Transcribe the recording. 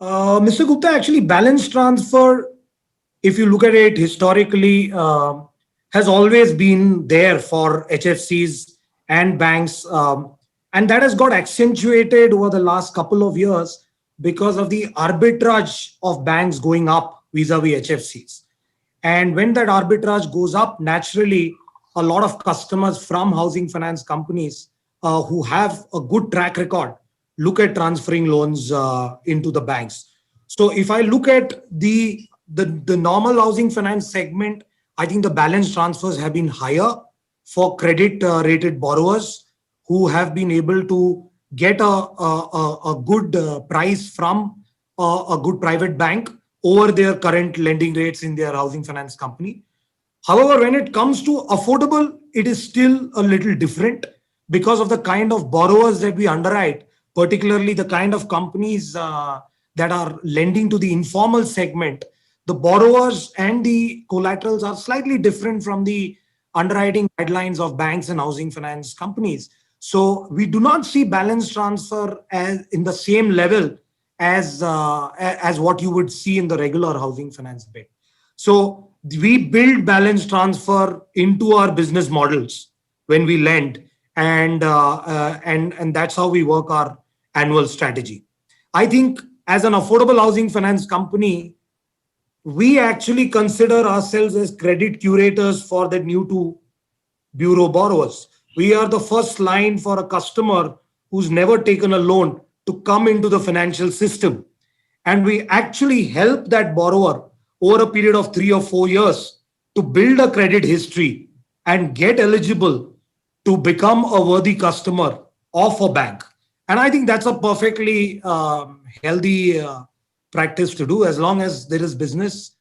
Mr. Gupta, actually, balance transfer, if you look at it historically, has always been there for HFCs and banks. And that has got accentuated over the last couple of years because of the arbitrage of banks going up vis-a-vis HFCs. And when that arbitrage goes up, naturally, a lot of customers from housing finance companies who have a good track record look at transferring loans into the banks. So if I look at the normal housing finance segment, I think the balance transfers have been higher for credit rated borrowers who have been able to get a good price from a good private bank over their current lending rates in their housing finance company. However, when it comes to affordable, it is still a little different because of the kind of borrowers that we underwrite, particularly the kind of companies that are lending to the informal segment. The borrowers and the collaterals are slightly different from the underwriting guidelines of banks and housing finance companies. So we do not see balance transfer as in the same level as what you would see in the regular housing finance bit. So we build balance transfer into our business models when we lend, and that's how we work our annual strategy. I think as an affordable housing finance company, we actually consider ourselves as credit curators for the new to bureau borrowers. We are the first line for a customer who's never taken a loan to come into the financial system. And we actually help that borrower over a period of 3 or 4 years to build a credit history and get eligible to become a worthy customer of a bank. And I think that's a perfectly healthy practice to do. As long as there is business,